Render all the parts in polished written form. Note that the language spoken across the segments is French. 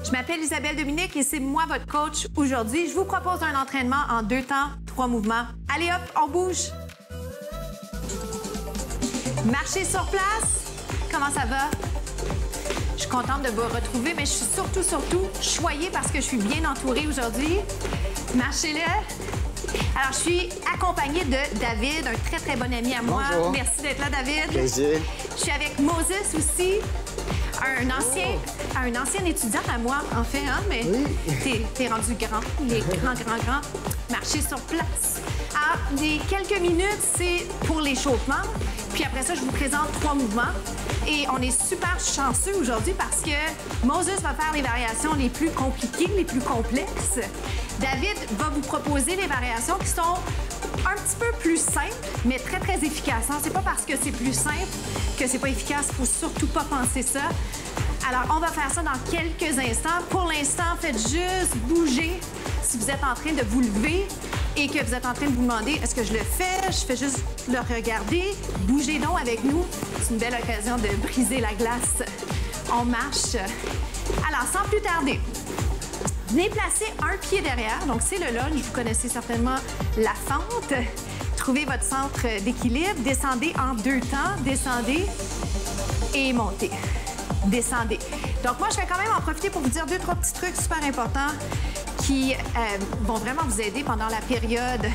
Je m'appelle Isabelle Dominique et c'est moi votre coach aujourd'hui. Je vous propose un entraînement en 2 temps, 3 mouvements. Allez hop, on bouge. Marchez sur place. Comment ça va? Je suis contente de vous retrouver, mais je suis surtout choyée parce que je suis bien entourée aujourd'hui. Marchez-le. Alors, je suis accompagnée de David, un très bon ami à moi. Bonjour. Merci d'être là, David. Plaisir. Je suis avec Moses aussi, un ancien étudiant à moi, en fait, hein, mais t'es rendu grand. Il est grand. Marcher sur place. Alors, les quelques minutes, c'est pour l'échauffement. Puis après ça, je vous présente 3 mouvements. Et on est super chanceux aujourd'hui parce que Moses va faire les variations les plus compliquées, les plus complexes. David va vous proposer les variations qui sont un petit peu plus simples, mais très efficaces. C'est pas parce que c'est plus simple que c'est pas efficace. Faut surtout pas penser ça. Alors, on va faire ça dans quelques instants. Pour l'instant, faites juste bouger si vous êtes en train de vous lever et que vous êtes en train de vous demander est-ce que je le fais? Je fais juste le regarder. Bougez donc avec nous. C'est une belle occasion de briser la glace. On marche. Alors, sans plus tarder, venez placer un pied derrière. Donc, c'est le lunge. Vous connaissez certainement la fente. Trouvez votre centre d'équilibre. Descendez en 2 temps. Descendez et montez. Descendez. Donc, moi, je vais quand même en profiter pour vous dire 2-3 petits trucs super importants qui vont vraiment vous aider pendant la période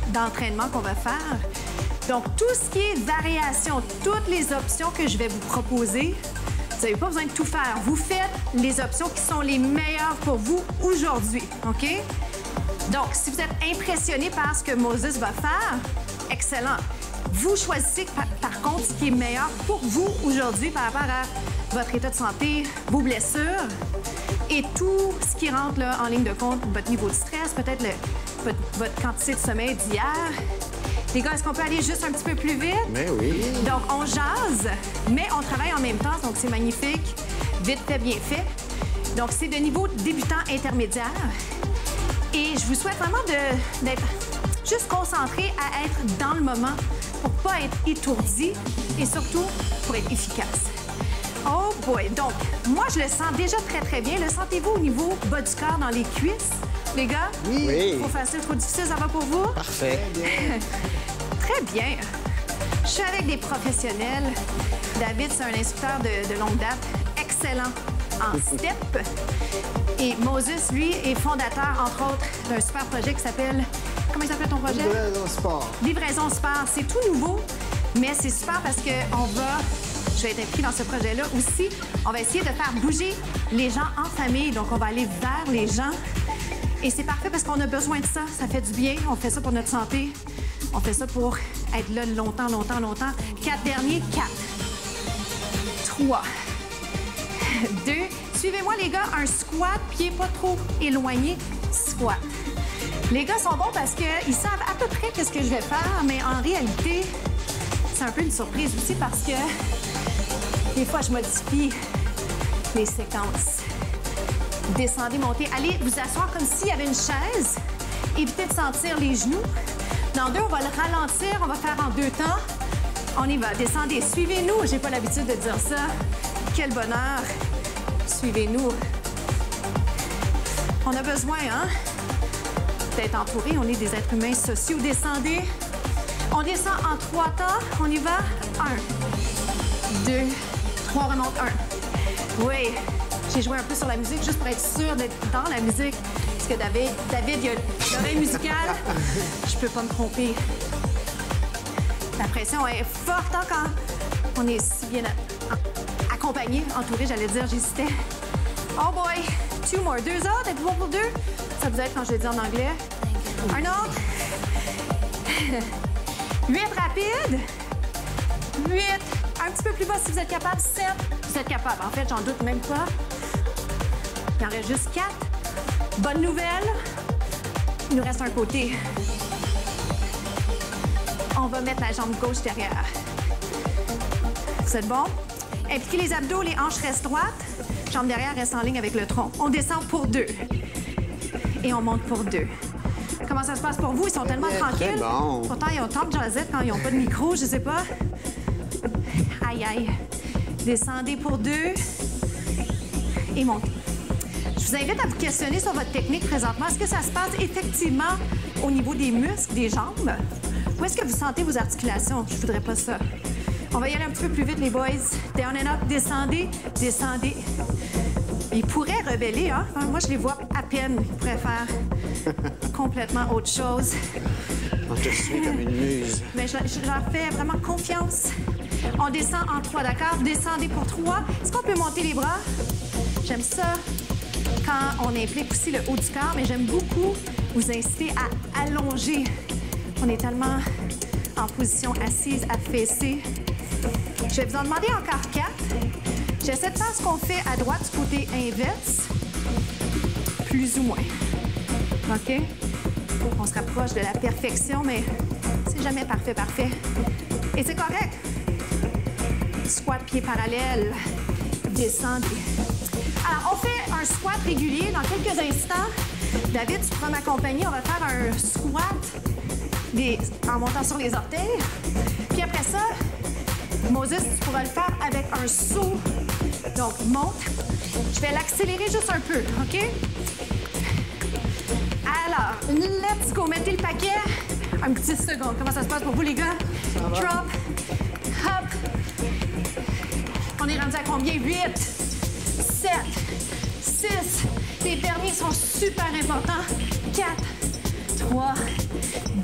d'entraînement qu'on va faire. Donc, tout ce qui est variation, toutes les options que je vais vous proposer, vous n'avez pas besoin de tout faire. Vous faites les options qui sont les meilleures pour vous aujourd'hui, OK? Donc, si vous êtes impressionné par ce que Moses va faire, excellent. Vous choisissez par contre ce qui est meilleur pour vous aujourd'hui par rapport à votre état de santé, vos blessures et tout ce qui rentre là, en ligne de compte, votre niveau de stress, peut-être votre quantité de sommeil d'hier. Les gars, est-ce qu'on peut aller juste un petit peu plus vite? Mais oui. Donc, on jase, mais on travaille en même temps, donc c'est magnifique. Vite fait, bien fait. Donc, c'est de niveau débutant intermédiaire. Et je vous souhaite vraiment d'être juste concentré à être dans le moment pour ne pas être étourdi et surtout pour être efficace. Oh boy! Donc, moi, je le sens déjà très bien. Le sentez-vous au niveau bas du corps dans les cuisses, les gars? Oui. Trop facile, trop difficile, ça va pour vous? Parfait. Très bien. Je suis avec des professionnels. David, c'est un instructeur de longue date, excellent en step. Et Moses, lui, est fondateur, entre autres, d'un super projet qui s'appelle... Comment il s'appelle ton projet? Livraison sport. Livraison sport. C'est tout nouveau, mais c'est super parce qu'on va... Je vais être impliquée dans ce projet-là aussi. On va essayer de faire bouger les gens en famille. Donc, on va aller vers les gens. Et c'est parfait parce qu'on a besoin de ça. Ça fait du bien. On fait ça pour notre santé. On fait ça pour être là longtemps. 4 derniers. 4. 3. 2. Suivez-moi, les gars. Un squat, pied pas trop éloigné. Squat. Les gars sont bons parce qu'ils savent à peu près qu'est-ce que je vais faire, mais en réalité, c'est un peu une surprise aussi parce que des fois, je modifie les séquences. Descendez, montez. Allez vous asseoir comme s'il y avait une chaise. Évitez de sentir les genoux. Dans 2, on va le ralentir. On va faire en 2 temps. On y va. Descendez. Suivez-nous. J'ai pas l'habitude de dire ça. Quel bonheur. Suivez-nous. On a besoin, hein, d'être entourés. On est des êtres humains sociaux. Descendez. On descend en 3 temps. On y va. 1, 2, 3, remonte 1. Oui. J'ai joué un peu sur la musique juste pour être sûre d'être dans la musique. Parce que David, il a l'oreille musicale. Je peux pas me tromper. La pression est forte hein, quand on est si bien accompagné, entouré, j'allais dire, j'hésitais. Oh boy! 2 more. 2 autres. Êtes-vous bon pour 2? Ça vous aide quand je le dis en anglais. Un autre. 8 rapides. 8. Un petit peu plus bas si vous êtes capable. 7. Vous êtes capable. En fait, j'en doute même pas. Il en reste juste 4. Bonne nouvelle. Il nous reste un côté. On va mettre la jambe gauche derrière. Vous êtes bon? Impliquez les abdos, les hanches restent droites. Jambe derrière reste en ligne avec le tronc. On descend pour 2. Et on monte pour 2. Comment ça se passe pour vous? Ils sont tellement tranquilles. Bon. Pourtant, ils ont tant de jasette quand ils n'ont pas de micro, je sais pas. Aïe, aïe. Descendez pour 2. Et montez. Je vous invite à vous questionner sur votre technique présentement. Est-ce que ça se passe effectivement au niveau des muscles, des jambes? Où est-ce que vous sentez vos articulations? Je voudrais pas ça. On va y aller un petit peu plus vite, les boys. Down and up, descendez, descendez. Ils pourraient rebeller, hein? Moi, je les vois à peine. Ils pourraient faire complètement autre chose. On te suit comme une muse. Mais je leur fais vraiment confiance. On descend en 3, d'accord? Descendez pour 3. Est-ce qu'on peut monter les bras? J'aime ça quand on implique aussi le haut du corps, mais j'aime beaucoup vous inciter à allonger. On est tellement en position assise, affaissée. Je vais vous en demander encore 4. J'essaie de faire ce qu'on fait à droite du côté inverse, plus ou moins. OK? On se rapproche de la perfection, mais c'est jamais parfait, parfait. Et c'est correct. Squat pied parallèle. Descendez. Alors, on fait un squat régulier dans quelques instants. David, tu pourras m'accompagner. On va faire un squat en montant sur les orteils. Puis après ça, Moses, tu pourras le faire avec un saut. Donc, monte. Je vais l'accélérer juste un peu, OK? Alors, let's go. Mettez le paquet. Un petit second. Comment ça se passe pour vous, les gars? Drop. Hop. On est rendu à combien? 8, 7, 6. Les derniers sont super importants. 4, 3,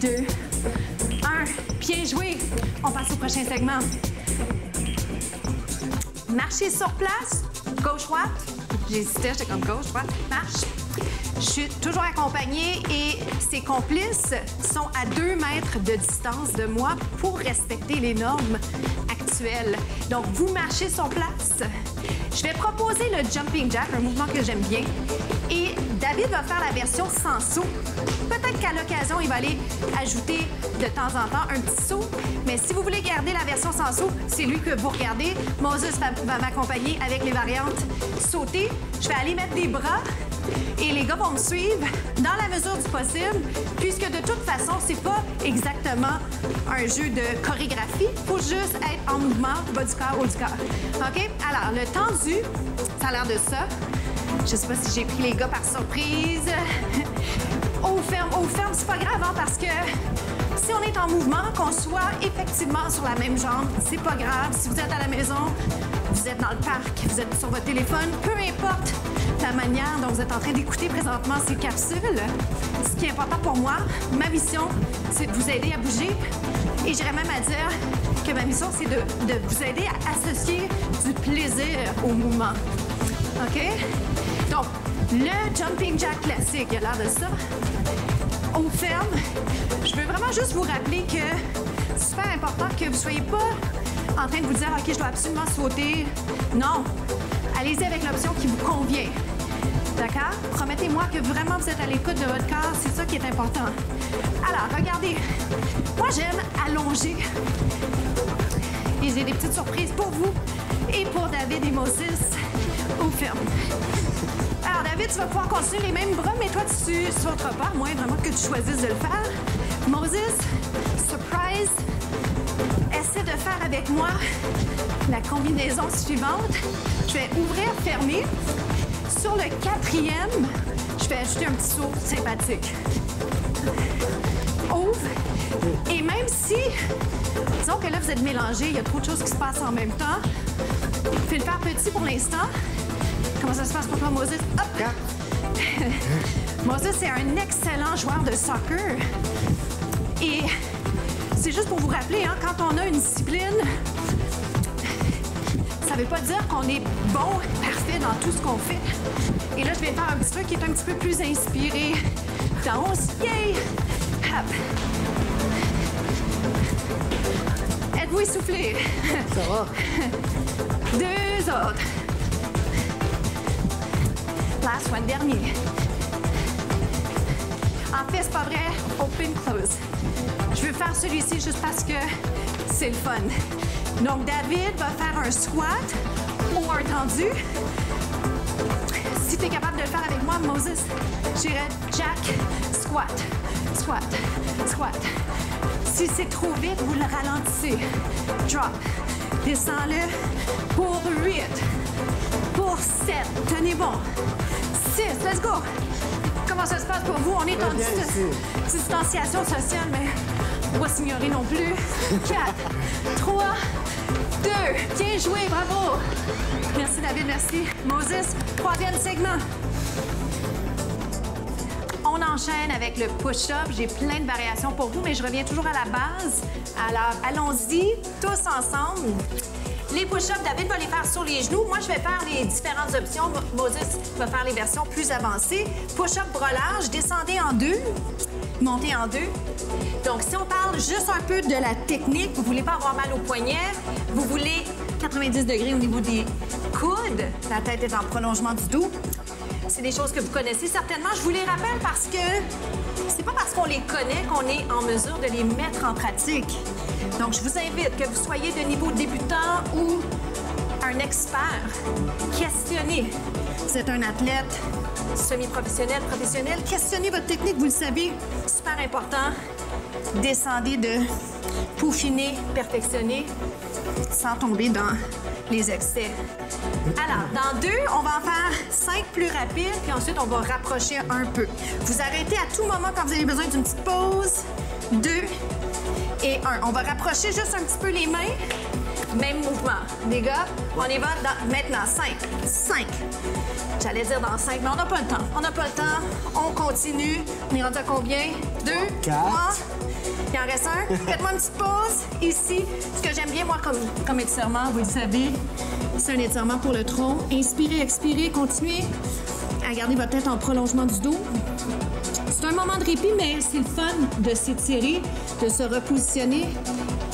2, 1. Bien joué. On passe au prochain segment. Marchez sur place. Gauche-droite. J'hésitais, j'étais comme gauche-droite. Marche. Je suis toujours accompagnée et ses complices sont à 2 mètres de distance de moi pour respecter les normes actuelles. Donc, vous marchez sur place. Je vais proposer le jumping jack, un mouvement que j'aime bien. Et David va faire la version sans saut. Peut-être qu'à l'occasion, il va aller ajouter de temps en temps un petit saut. Mais si vous voulez garder la version sans saut, c'est lui que vous regardez. Moses va m'accompagner avec les variantes sauter. Je vais aller mettre des bras. Et les gars vont me suivre dans la mesure du possible, puisque de toute façon, c'est pas exactement un jeu de chorégraphie. Il faut juste être en mouvement, bas du corps, haut du corps. OK? Alors, le tendu, ça a l'air de ça. Je sais pas si j'ai pris les gars par surprise. Haut ferme, c'est pas grave, hein, parce que si on est en mouvement, qu'on soit effectivement sur la même jambe, c'est pas grave. Si vous êtes à la maison, vous êtes dans le parc, vous êtes sur votre téléphone, peu importe la manière dont vous êtes en train d'écouter présentement ces capsules. Ce qui est important pour moi, ma mission, c'est de vous aider à bouger. Et j'irais même à dire que ma mission, c'est de vous aider à associer du plaisir au mouvement. OK? Donc, le jumping jack classique, il a l'air de ça. On ferme. Je veux vraiment juste vous rappeler que c'est super important que vous ne soyez pas en train de vous dire « OK, je dois absolument sauter ». Non. Allez-y avec l'option qui vous convient. D'accord? Promettez-moi que vraiment vous êtes à l'écoute de votre corps. C'est ça qui est important. Alors, regardez. Moi, j'aime allonger. Et j'ai des petites surprises pour vous et pour David et Moses. Au ferme. Alors, David, tu vas pouvoir continuer les mêmes bras, mais toi, tu sauteras pas, à moins vraiment que tu choisisses de le faire. Moses, surprise. Essaie de faire avec moi la combinaison suivante. Je vais ouvrir, fermer. Sur le 4e, je vais ajouter un petit saut sympathique. Ouvre. Et même si, disons que là, vous êtes mélangés, il y a trop de choses qui se passent en même temps, fais le faire petit pour l'instant. Comment ça se passe pour toi, Moses? Hop! Moses, c'est un excellent joueur de soccer. Et c'est juste pour vous rappeler, hein, quand on a une discipline, ça ne veut pas dire qu'on est bon, parfait dans tout ce qu'on fait. Et là, je vais faire un petit truc qui est un petit peu plus inspiré. Danse, yay! Hop! Êtes-vous essoufflés? Ça va? 2 autres. Last one, dernier. En fait, c'est pas vrai. Open, close. Je veux faire celui-ci juste parce que c'est le fun. Donc, David va faire un squat ou un tendu. Si tu es capable de le faire avec moi, Moses, j'irai jack, squat, squat, squat. Si c'est trop vite, vous le ralentissez. Drop. Descends-le pour 8, pour 7. Tenez bon. 6, let's go. Comment ça se passe pour vous? On est en distanciation sociale, mais on ne va s'ignorer non plus. 4, 3, 2. Bien joué, bravo. Merci, David, merci. Moses, 3e segment. On enchaîne avec le push-up. J'ai plein de variations pour vous, mais je reviens toujours à la base. Alors, allons-y tous ensemble. Les push-ups, David va les faire sur les genoux. Moi, je vais faire les différentes options. Moses va faire les versions plus avancées. Push-up brelage, descendez en 2, montez en 2. Donc, si on parle juste un peu de la technique, vous ne voulez pas avoir mal aux poignets, vous voulez 90 degrés au niveau des coudes, la tête est en prolongement du dos. C'est des choses que vous connaissez certainement. Je vous les rappelle parce que c'est pas parce qu'on les connaît qu'on est en mesure de les mettre en pratique. Donc, je vous invite, que vous soyez de niveau débutant ou un expert, questionnez. Vous êtes un athlète semi-professionnel, professionnel, questionnez votre technique, vous le savez, super important. Descendez de peaufiner, perfectionner, sans tomber dans les excès. Alors, dans 2, on va en faire 5 plus rapides, puis ensuite, on va rapprocher un peu. Vous arrêtez à tout moment quand vous avez besoin d'une petite pause. 2 et 1. On va rapprocher juste un petit peu les mains. Même mouvement. Les gars, on y va maintenant. 5. J'allais dire dans 5, mais on n'a pas le temps. On n'a pas le temps. On continue. On est rendu à combien? 2, 4. 3. Il en reste un. Faites-moi une petite pause ici. Ce que j'aime bien, moi, comme étirement, vous le savez, c'est un étirement pour le tronc. Inspirez, expirez, continuez à garder votre tête en prolongement du dos. C'est un moment de répit, mais c'est le fun de s'étirer, de se repositionner.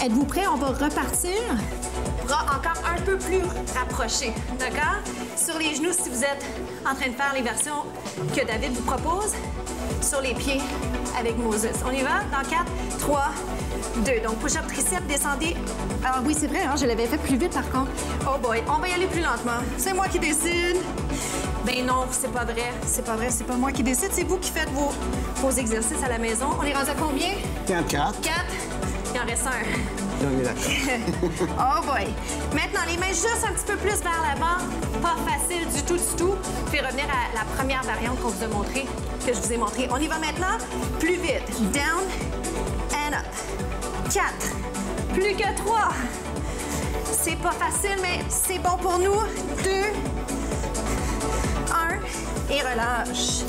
Êtes-vous prêts? On va repartir. Bras encore un peu plus rapprochés, d'accord? Sur les genoux, si vous êtes en train de faire les versions que David vous propose. Sur les pieds avec Moses. On y va? Dans 4, 3, 2. Donc, push-up triceps, descendez. Alors oui, c'est vrai, hein, je l'avais fait plus vite par contre. Oh boy, on va y aller plus lentement. C'est moi qui décide. Ben non, c'est pas vrai. C'est pas vrai, c'est pas moi qui décide. C'est vous qui faites vos exercices à la maison. On est rendu à combien? 4. 4. Il en reste un. On est d'accord. Oh boy. Maintenant, les mains juste un petit peu plus vers l'avant. Pas facile du tout, du tout. Puis revenir à la première variante qu'on vous a montrée, que je vous ai montrée. On y va maintenant. Plus vite. Down and up. 4. Plus que 3. C'est pas facile, mais c'est bon pour nous. 2. 1. Et relâche.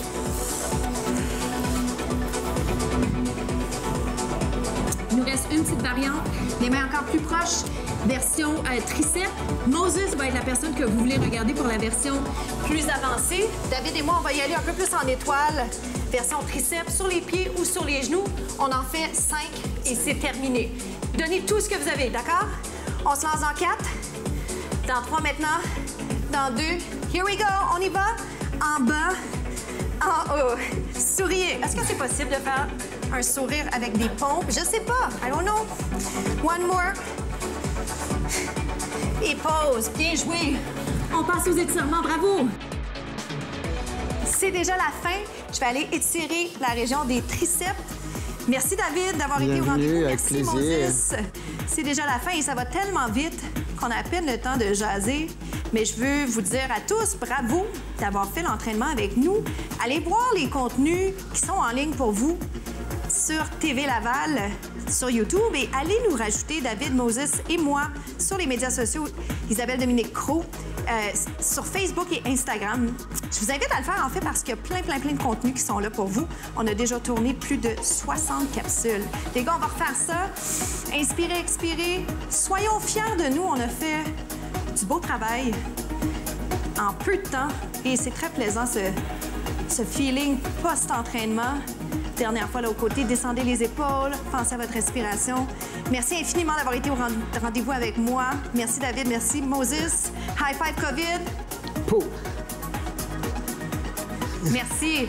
Il nous reste une petite variante. Les mains encore plus proches. Version triceps. Moses va être la personne que vous voulez regarder pour la version plus avancée. David et moi, on va y aller un peu plus en étoile. Version triceps sur les pieds ou sur les genoux. On en fait 5 et c'est terminé. Donnez tout ce que vous avez, d'accord? On se lance dans 4. Dans 3 maintenant. Dans 2. Here we go. On y va. En bas. En haut. Souriez. Est-ce que c'est possible de faire un sourire avec des pompes? Je sais pas. I don't know. One more. Et pause. Bien joué. On passe aux étirements. Bravo. C'est déjà la fin. Je vais aller étirer la région des triceps. Merci, David, d'avoir été au rendez-vous. Merci, Moses. C'est déjà la fin et ça va tellement vite qu'on a à peine le temps de jaser. Mais je veux vous dire à tous, bravo d'avoir fait l'entraînement avec nous. Allez voir les contenus qui sont en ligne pour vous sur TV Laval, sur YouTube, et allez nous rajouter, David, Moses et moi, sur les médias sociaux, Isabelle Dominique Cros, sur Facebook et Instagram. Je vous invite à le faire, en fait, parce qu'il y a plein de contenus qui sont là pour vous. On a déjà tourné plus de 60 capsules. Les gars, on va refaire ça. Inspirez, expirez. Soyons fiers de nous. On a fait du beau travail en peu de temps et c'est très plaisant, ce feeling post-entraînement. Dernière fois là aux côtés, descendez les épaules, pensez à votre respiration. Merci infiniment d'avoir été au rendez-vous avec moi. Merci David, merci Moses. High five COVID. Pou. Merci.